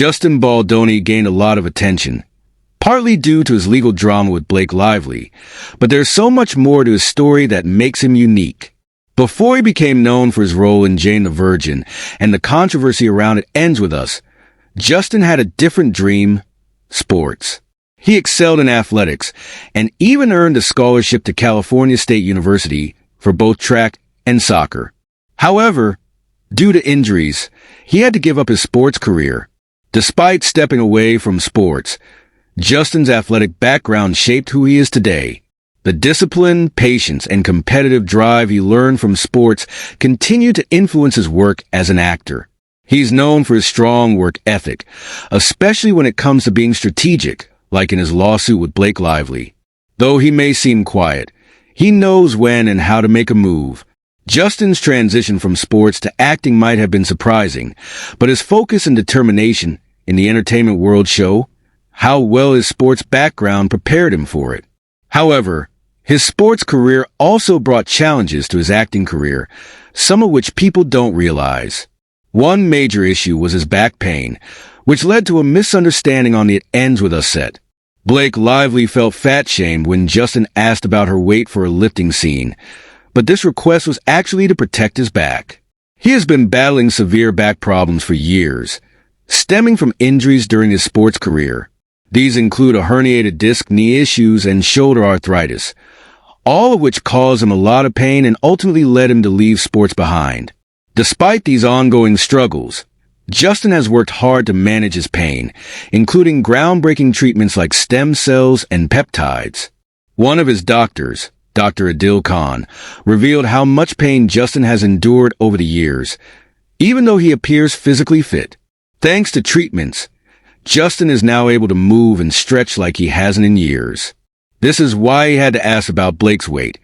Justin Baldoni gained a lot of attention, partly due to his legal drama with Blake Lively, but there's so much more to his story that makes him unique. Before he became known for his role in Jane the Virgin, and the controversy around it ends with us, Justin had a different dream: sports. He excelled in athletics, and even earned a scholarship to California State University for both track and soccer. However, due to injuries, he had to give up his sports career. Despite stepping away from sports, Justin's athletic background shaped who he is today. The discipline, patience, and competitive drive he learned from sports continue to influence his work as an actor. He's known for his strong work ethic, especially when it comes to being strategic, like in his lawsuit with Blake Lively. Though he may seem quiet, he knows when and how to make a move. Justin's transition from sports to acting might have been surprising, but his focus and determination in the entertainment world show how well his sports background prepared him for it. However, his sports career also brought challenges to his acting career, some of which people don't realize. One major issue was his back pain, which led to a misunderstanding on the It Ends With Us set. Blake Lively felt fat-shamed when Justin asked about her weight for a lifting scene, but this request was actually to protect his back. He has been battling severe back problems for years, stemming from injuries during his sports career. These include a herniated disc, knee issues, and shoulder arthritis, all of which caused him a lot of pain and ultimately led him to leave sports behind. Despite these ongoing struggles, Justin has worked hard to manage his pain, including groundbreaking treatments like stem cells and peptides. One of his doctors, Dr. Adil Khan, revealed how much pain Justin has endured over the years, even though he appears physically fit. Thanks to treatments, Justin is now able to move and stretch like he hasn't in years. This is why he had to ask about Blake's weight.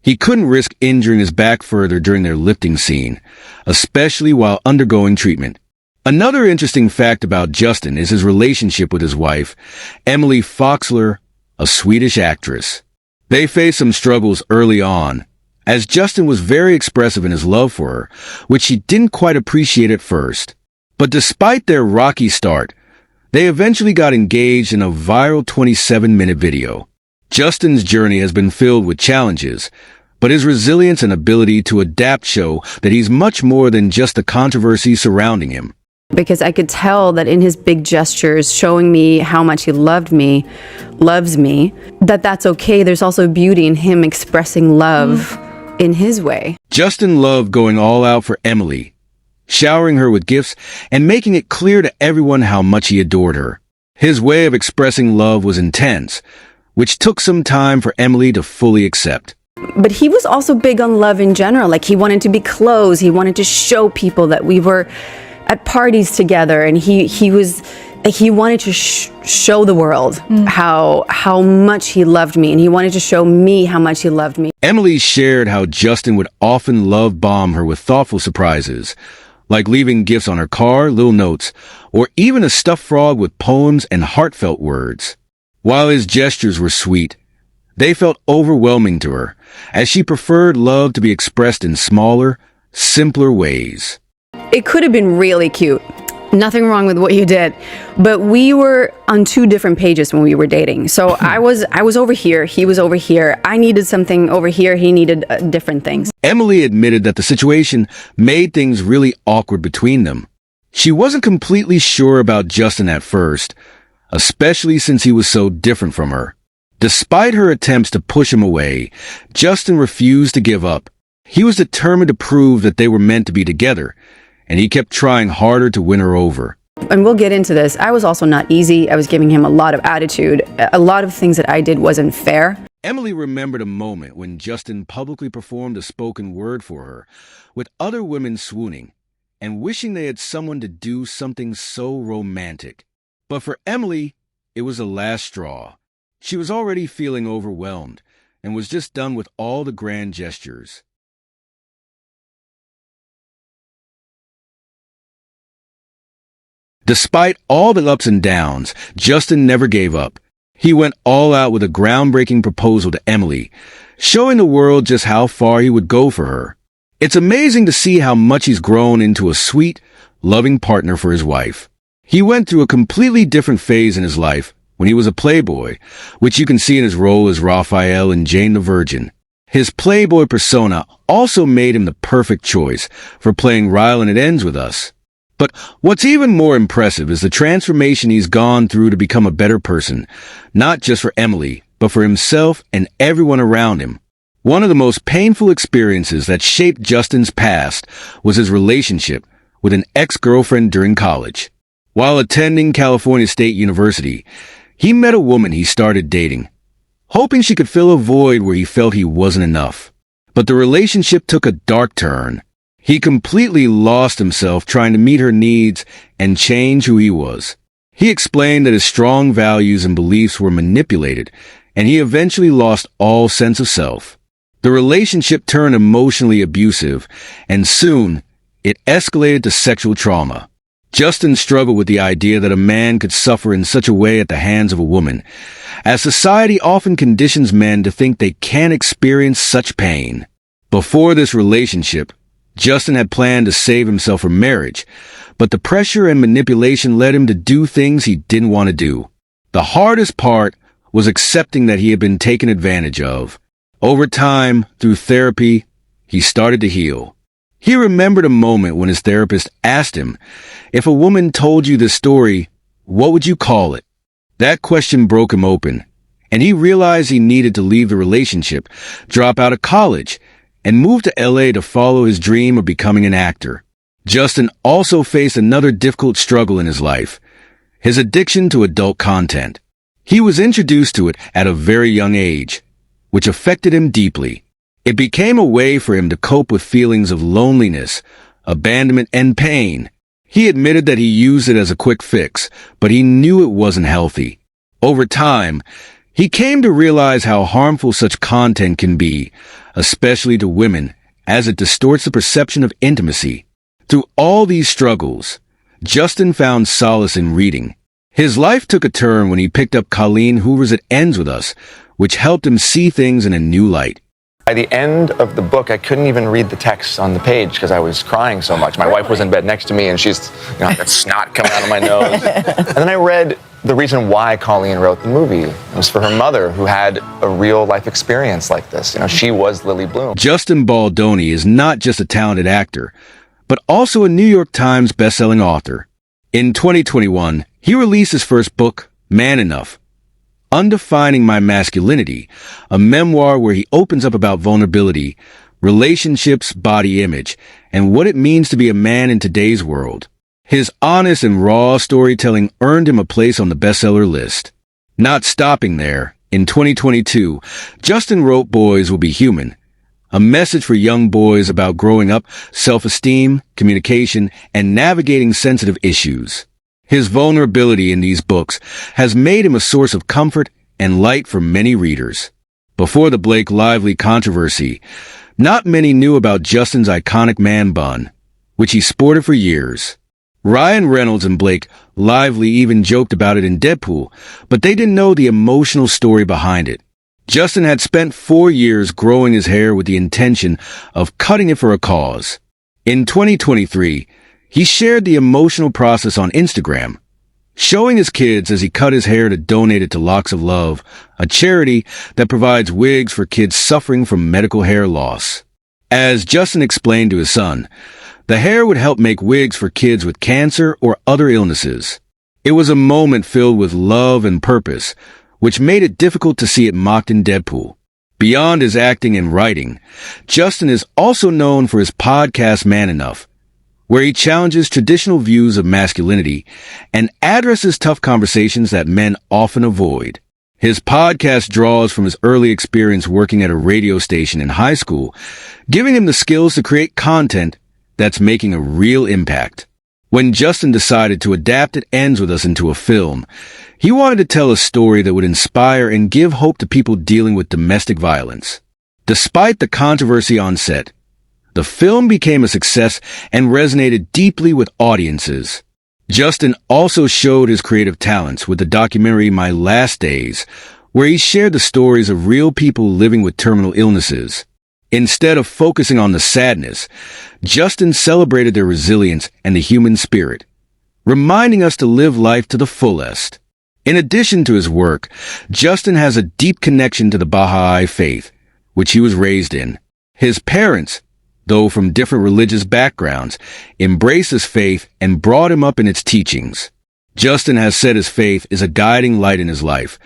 He couldn't risk injuring his back further during their lifting scene, especially while undergoing treatment. Another interesting fact about Justin is his relationship with his wife, Emily Foxler, a Swedish actress. They faced some struggles early on, as Justin was very expressive in his love for her, which she didn't quite appreciate at first. But despite their rocky start, they eventually got engaged in a viral 27-minute video. Justin's journey has been filled with challenges, but his resilience and ability to adapt show that he's much more than just the controversy surrounding him. Because I could tell that in his big gestures, showing me how much he loves me, that's okay. There's also beauty in him expressing love in his way. Justin loved going all out for Emily, showering her with gifts and making it clear to everyone how much he adored her. His way of expressing love was intense, which took some time for Emily to fully accept. But he was also big on love in general. Like, he wanted to be close. He wanted to show people that we were at parties together, and he wanted to show the world how much he loved me, and he wanted to show me how much he loved me. Emily shared how Justin would often love bomb her with thoughtful surprises, like leaving gifts on her car, little notes, or even a stuffed frog with poems and heartfelt words. While his gestures were sweet, they felt overwhelming to her, as she preferred love to be expressed in smaller, simpler ways. It could have been really cute. Nothing wrong with what you did, but we were on two different pages when we were dating. So I was over here, he was over here. I needed something over here, he needed different things. Emily admitted that the situation made things really awkward between them. She wasn't completely sure about Justin at first, especially since he was so different from her. Despite her attempts to push him away, Justin refused to give up. He was determined to prove that they were meant to be together, and he kept trying harder to win her over. And we'll get into this. I was also not easy. I was giving him a lot of attitude. A lot of things that I did wasn't fair. Emily remembered a moment when Justin publicly performed a spoken word for her, with other women swooning and wishing they had someone to do something so romantic. But for Emily, it was the last straw. She was already feeling overwhelmed and was just done with all the grand gestures. Despite all the ups and downs, Justin never gave up. He went all out with a groundbreaking proposal to Emily, showing the world just how far he would go for her. It's amazing to see how much he's grown into a sweet, loving partner for his wife. He went through a completely different phase in his life when he was a playboy, which you can see in his role as Raphael in Jane the Virgin. His playboy persona also made him the perfect choice for playing Ryle in It Ends With Us. But what's even more impressive is the transformation he's gone through to become a better person, not just for Emily, but for himself and everyone around him. One of the most painful experiences that shaped Justin's past was his relationship with an ex-girlfriend during college. While attending California State University, he met a woman he started dating, hoping she could fill a void where he felt he wasn't enough. But the relationship took a dark turn. He completely lost himself trying to meet her needs and change who he was. He explained that his strong values and beliefs were manipulated, and he eventually lost all sense of self. The relationship turned emotionally abusive, and soon it escalated to sexual trauma. Justin struggled with the idea that a man could suffer in such a way at the hands of a woman, as society often conditions men to think they can't experience such pain. Before this relationship, Justin had planned to save himself from marriage, but the pressure and manipulation led him to do things he didn't want to do. The hardest part was accepting that he had been taken advantage of. Over time, through therapy, he started to heal. He remembered a moment when his therapist asked him, "If a woman told you this story, what would you call it?" That question broke him open, and he realized he needed to leave the relationship, drop out of college, and move to LA to follow his dream of becoming an actor. Justin also faced another difficult struggle in his life: his addiction to adult content. He was introduced to it at a very young age, which affected him deeply. It became a way for him to cope with feelings of loneliness, abandonment, and pain. He admitted that he used it as a quick fix, but he knew it wasn't healthy. Over time, he came to realize how harmful such content can be, especially to women, as it distorts the perception of intimacy. Through all these struggles, Justin found solace in reading. His life took a turn when he picked up Colleen Hoover's It Ends With Us, which helped him see things in a new light. By the end of the book, I couldn't even read the text on the page because I was crying so much. My wife was in bed next to me, and she's, I got snot coming out of my nose. And then I read the reason why Colleen wrote the movie. It was for her mother, who had a real life experience like this. She was Lily Bloom. Justin Baldoni is not just a talented actor, but also a New York Times bestselling author. In 2021, he released his first book, Man Enough, Undefining My Masculinity, a memoir where he opens up about vulnerability, relationships, body image, and what it means to be a man in today's world. His honest and raw storytelling earned him a place on the bestseller list. Not stopping there, in 2022, Justin wrote Boys Will Be Human, a message for young boys about growing up, self-esteem, communication, and navigating sensitive issues. His vulnerability in these books has made him a source of comfort and light for many readers. Before the Blake Lively controversy, not many knew about Justin's iconic man bun, which he sported for years. Ryan Reynolds and Blake Lively even joked about it in Deadpool, but they didn't know the emotional story behind it. Justin had spent 4 years growing his hair with the intention of cutting it for a cause. In 2023, he shared the emotional process on Instagram, showing his kids as he cut his hair to donate it to Locks of Love, a charity that provides wigs for kids suffering from medical hair loss. As Justin explained to his son, the hair would help make wigs for kids with cancer or other illnesses. It was a moment filled with love and purpose, which made it difficult to see it mocked in Deadpool. Beyond his acting and writing, Justin is also known for his podcast Man Enough, where he challenges traditional views of masculinity and addresses tough conversations that men often avoid. His podcast draws from his early experience working at a radio station in high school, giving him the skills to create content that's making a real impact. When Justin decided to adapt It Ends With Us into a film, he wanted to tell a story that would inspire and give hope to people dealing with domestic violence. Despite the controversy on set, the film became a success and resonated deeply with audiences. Justin also showed his creative talents with the documentary My Last Days, where he shared the stories of real people living with terminal illnesses. Instead of focusing on the sadness, Justin celebrated their resilience and the human spirit. reminding us to live life to the fullest. In addition to his work, Justin has a deep connection to the Baha'i faith, which he was raised in. His parents, though from different religious backgrounds, embraced his faith and brought him up in its teachings. Justin has said his faith is a guiding light in his life,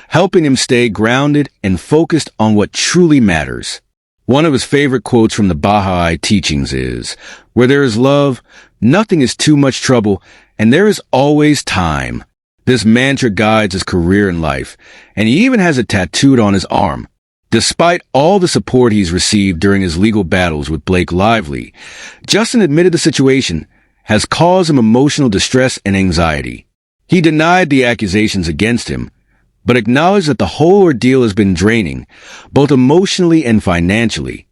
helping him stay grounded and focused on what truly matters. One of his favorite quotes from the Baha'i teachings is, "Where there is love, nothing is too much trouble, and there is always time." This mantra guides his career and life, and he even has it tattooed on his arm. Despite all the support he's received during his legal battles with Blake Lively, Justin admitted the situation has caused him emotional distress and anxiety. He denied the accusations against him, but acknowledged that the whole ordeal has been draining, both emotionally and financially.